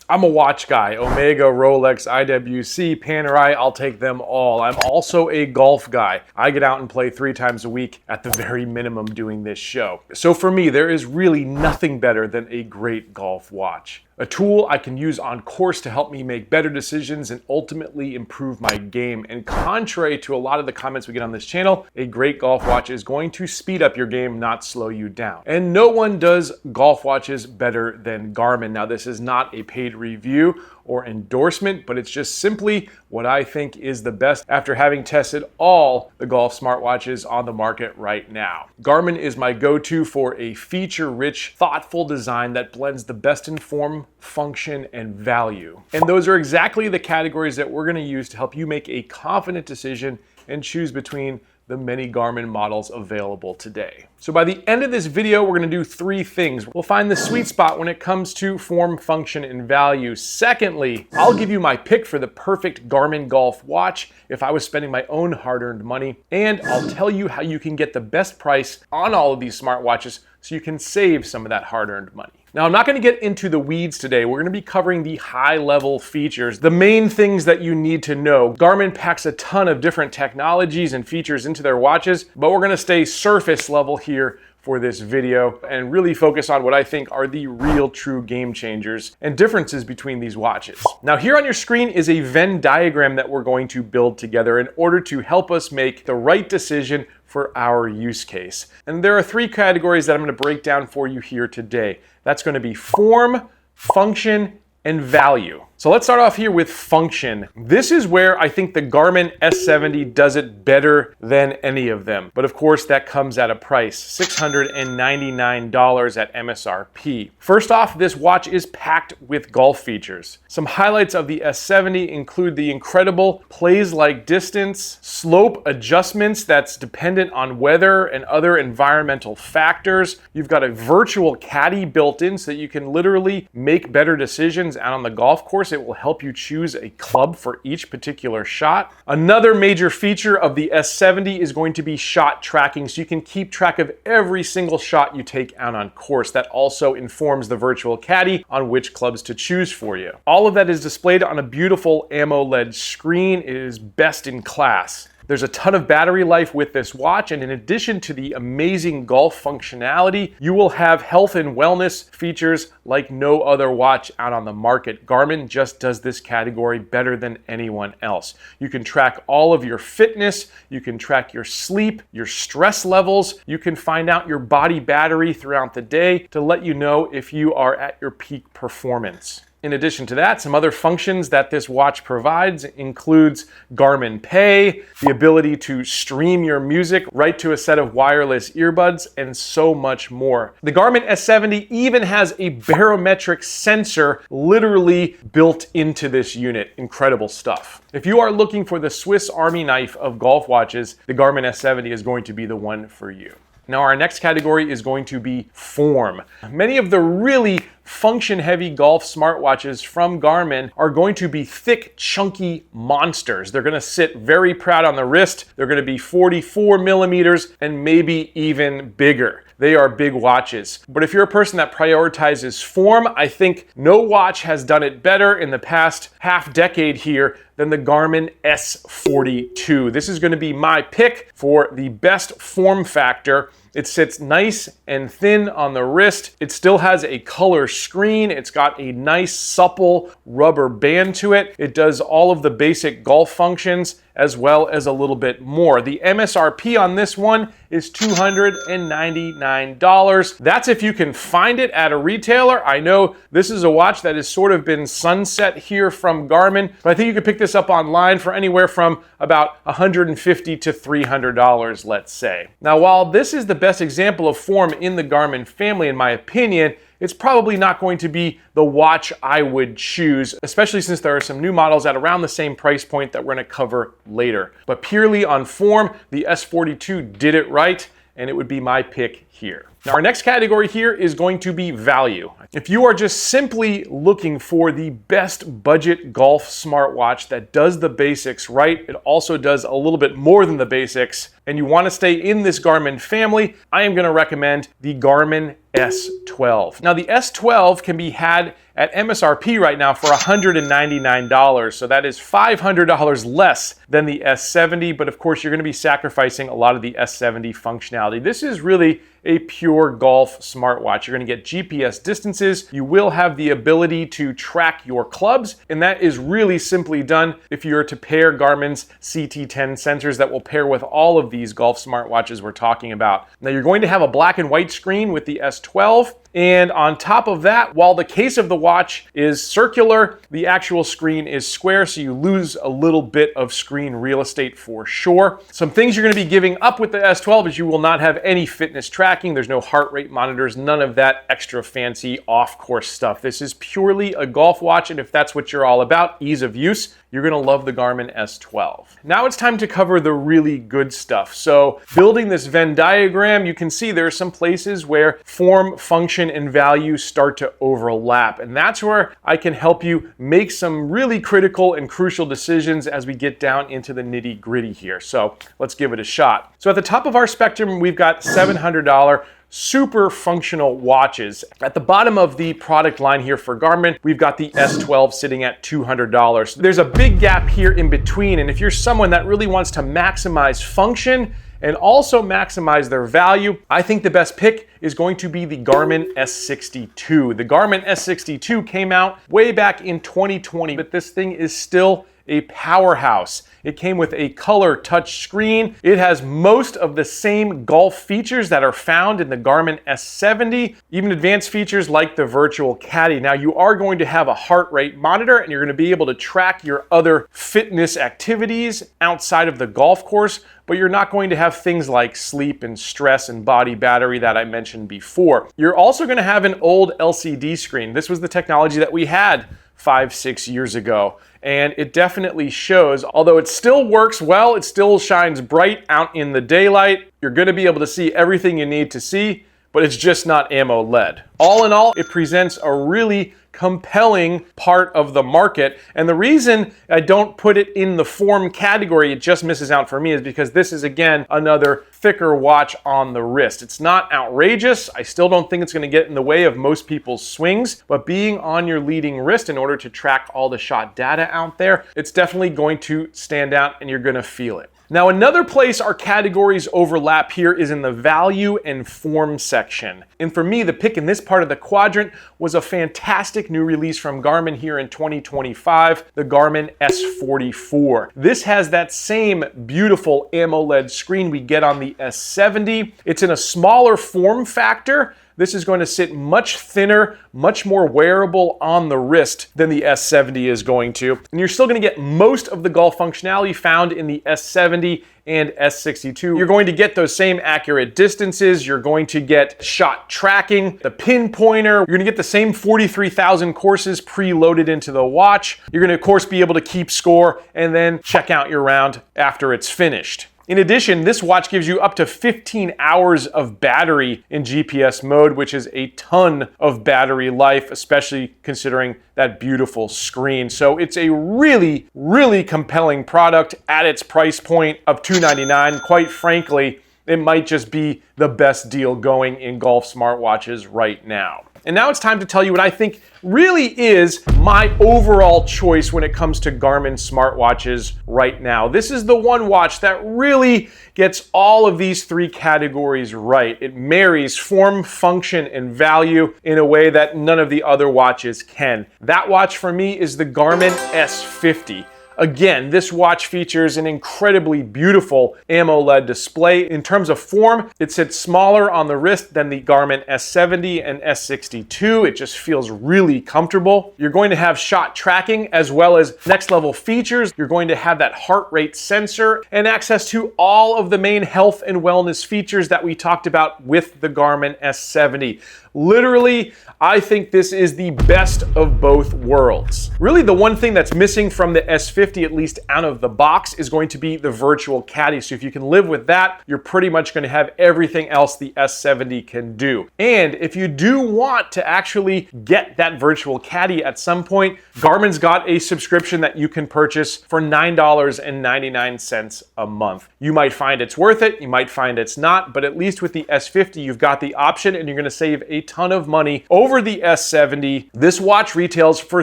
I'm a watch guy. Omega, Rolex, IWC, Panerai, I'll take them all. I'm also a golf guy. I get out and play 3 times a week at the very minimum doing this show. So for me, there is really nothing better than a great golf watch. A tool I can use on course to help me make better decisions and ultimately improve my game. And contrary to a lot of the comments we get on this channel, a great golf watch is going to speed up your game, not slow you down. And no one does golf watches better than Garmin. Now, this is not a paid review or endorsement, but it's just simply what I think is the best after having tested all the golf smartwatches on the market right now. Garmin is my go-to for a feature-rich, thoughtful design that blends the best in form, function, and value. And those are exactly the categories that we're gonna use to help you make a confident decision and choose between the many Garmin models available today. So by the end of this video, we're gonna do 3 things. We'll find the sweet spot when it comes to form, function, and value. Secondly, I'll give you my pick for the perfect Garmin golf watch if I was spending my own hard-earned money. And I'll tell you how you can get the best price on all of these smartwatches so you can save some of that hard-earned money. Now, I'm not gonna get into the weeds today. We're gonna be covering the high-level features, the main things that you need to know. Garmin packs a ton of different technologies and features into their watches, but we're gonna stay surface level here for this video and really focus on what I think are the real true game changers and differences between these watches. Now, here on your screen is a Venn diagram that we're going to build together in order to help us make the right decision for our use case. And there are 3 categories that I'm going to break down for you here today. That's going to be form, function, and value. So let's start off here with function. This is where I think the Garmin S70 does it better than any of them. But of course, that comes at a price, $699 at MSRP. First off, this watch is packed with golf features. Some highlights of the S70 include the incredible plays-like distance, slope adjustments that's dependent on weather and other environmental factors. You've got a virtual caddy built in so that you can literally make better decisions out on the golf course. It will help you choose a club for each particular shot. Another major feature of the S70 is going to be shot tracking, so you can keep track of every single shot you take out on course. That also informs the virtual caddy on which clubs to choose for you. All of that is displayed on a beautiful AMOLED screen. It is best in class. There's a ton of battery life with this watch, and in addition to the amazing golf functionality, you will have health and wellness features like no other watch out on the market. Garmin just does this category better than anyone else. You can track all of your fitness, you can track your sleep, your stress levels, you can find out your body battery throughout the day to let you know if you are at your peak performance. In addition to that, some other functions that this watch provides includes Garmin Pay, the ability to stream your music right to a set of wireless earbuds, and so much more. The Garmin S70 even has a barometric sensor literally built into this unit. Incredible stuff. If you are looking for the Swiss Army knife of golf watches, the Garmin S70 is going to be the one for you. Now, our next category is going to be form. Many of the really function-heavy golf smartwatches from Garmin are going to be thick, chunky monsters. They're gonna sit very proud on the wrist. They're gonna be 44 millimeters and maybe even bigger. They are big watches. But if you're a person that prioritizes form, I think no watch has done it better in the past half decade here than the Garmin S42. This is gonna be my pick for the best form factor. It sits nice and thin on the wrist. It still has a color screen. It's got a nice supple rubber band to it. It does all of the basic golf functions as well as a little bit more. The MSRP on this one is $299. That's if you can find it at a retailer. I know this is a watch that has sort of been sunset here from Garmin, but I think you could pick this up online for anywhere from about $150 to $300, let's say. Now, while this is the best example of form in the Garmin family, in my opinion, it's probably not going to be the watch I would choose, especially since there are some new models at around the same price point that we're going to cover later. But purely on form, the S42 did it right, and it would be my pick here. Now, our next category here is going to be value. If you are just simply looking for the best budget golf smartwatch that does the basics right, it also does a little bit more than the basics, and you want to stay in this Garmin family, I am going to recommend the Garmin S12. Now, the S12 can be had at MSRP right now for $199. So that is $500 less than the S70, but of course you're going to be sacrificing a lot of the S70 functionality. This is really a pure golf smartwatch. You're going to get GPS distances. You will have the ability to track your clubs, and that is really simply done if you're to pair Garmin's CT10 sensors that will pair with all of these golf smartwatches we're talking about. Now you're going to have a black and white screen with the S12. And on top of that, while the case of the watch is circular, the actual screen is square, so you lose a little bit of screen real estate for sure. Some things you're going to be giving up with the S12 is you will not have any fitness tracking. There's no heart rate monitors, none of that extra fancy off-course stuff. This is purely a golf watch, and if that's what you're all about, ease of use, you're going to love the Garmin S12. Now it's time to cover the really good stuff. So building this Venn diagram, you can see there are some places where form, function, and value start to overlap. And that's where I can help you make some really critical and crucial decisions as we get down into the nitty gritty here. So let's give it a shot. So at the top of our spectrum, we've got $700 super functional watches. At the bottom of the product line here for Garmin, we've got the S12 sitting at $200. There's a big gap here in between, and if you're someone that really wants to maximize function and also maximize their value, I think the best pick is going to be the Garmin S62. The Garmin S62 came out way back in 2020, but this thing is still a powerhouse. It came with a color touch screen. It has most of the same golf features that are found in the Garmin S70, even advanced features like the virtual caddy. Now you are going to have a heart rate monitor, and you're going to be able to track your other fitness activities outside of the golf course, but you're not going to have things like sleep and stress and body battery that I mentioned before. You're also going to have an old LCD screen. This was the technology that we had 5-6 years ago, and it definitely shows. Although it still works well, it still shines bright out in the daylight. You're going to be able to see everything you need to see, but it's just not AMOLED. All in all, it presents a really compelling part of the market. And the reason I don't put it in the form category, it just misses out for me, is because this is, again, another thicker watch on the wrist. It's not outrageous. I still don't think it's going to get in the way of most people's swings, but being on your leading wrist in order to track all the shot data out there, it's definitely going to stand out and you're going to feel it. Now, another place our categories overlap here is in the value and form section. And for me, the pick in this part of the quadrant was a fantastic new release from Garmin here in 2025, the Garmin S44. This has that same beautiful AMOLED screen we get on the S70. It's in a smaller form factor. This is going to sit much thinner, much more wearable on the wrist than the S70 is going to. And you're still going to get most of the golf functionality found in the S70 and S62. You're going to get those same accurate distances. You're going to get shot tracking, the pin pointer. You're going to get the same 43,000 courses preloaded into the watch. You're going to, of course, be able to keep score and then check out your round after it's finished. In addition, this watch gives you up to 15 hours of battery in GPS mode, which is a ton of battery life, especially considering that beautiful screen. So it's a really, really compelling product at its price point of $299. Quite frankly, it might just be the best deal going in golf smartwatches right now. And now it's time to tell you what I think really is my overall choice when it comes to Garmin smartwatches right now. This is the one watch that really gets all of these three categories right. It marries form, function, and value in a way that none of the other watches can. That watch for me is the Garmin S50. Again, this watch features an incredibly beautiful AMOLED display. In terms of form, it sits smaller on the wrist than the Garmin S70 and S62. It just feels really comfortable. You're going to have shot tracking as well as next level features. You're going to have that heart rate sensor and access to all of the main health and wellness features that we talked about with the Garmin S70. Literally, I think this is the best of both worlds. Really, the one thing that's missing from the S50, at least out of the box, is going to be the virtual caddy. So if you can live with that, you're pretty much going to have everything else the S70 can do. And if you do want to actually get that virtual caddy at some point, Garmin's got a subscription that you can purchase for $9.99 a month. You might find it's worth it, you might find it's not, but at least with the S50, you've got the option and you're going to save a ton of money over the S70. This watch retails for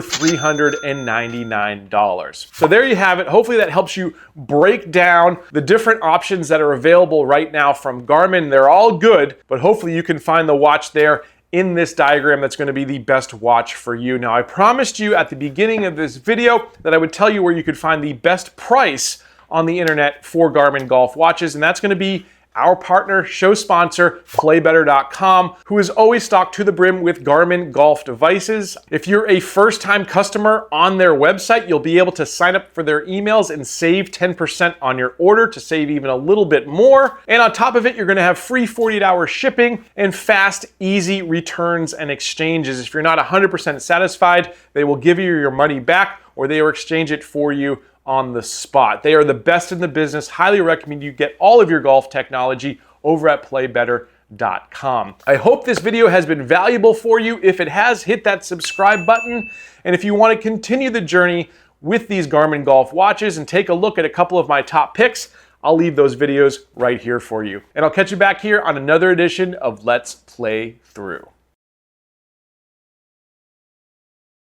$399. So there you have it. Hopefully that helps you break down the different options that are available right now from Garmin. They're all good, but hopefully you can find the watch there in this diagram that's going to be the best watch for you. Now, I promised you at the beginning of this video that I would tell you where you could find the best price on the internet for Garmin golf watches, and that's going to be our partner, show sponsor, playbetter.com, who is always stocked to the brim with Garmin golf devices. If you're a first-time customer on their website, you'll be able to sign up for their emails and save 10% on your order to save even a little bit more. And on top of it, you're gonna have free 48-hour shipping and fast, easy returns and exchanges. If you're not 100% satisfied, they will give you your money back or they will exchange it for you on the spot. They are the best in the business. Highly recommend you get all of your golf technology over at playbetter.com. I hope this video has been valuable for you. If it has, hit that subscribe button. And if you want to continue the journey with these Garmin golf watches and take a look at a couple of my top picks, I'll leave those videos right here for you. And I'll catch you back here on another edition of Let's Play Through.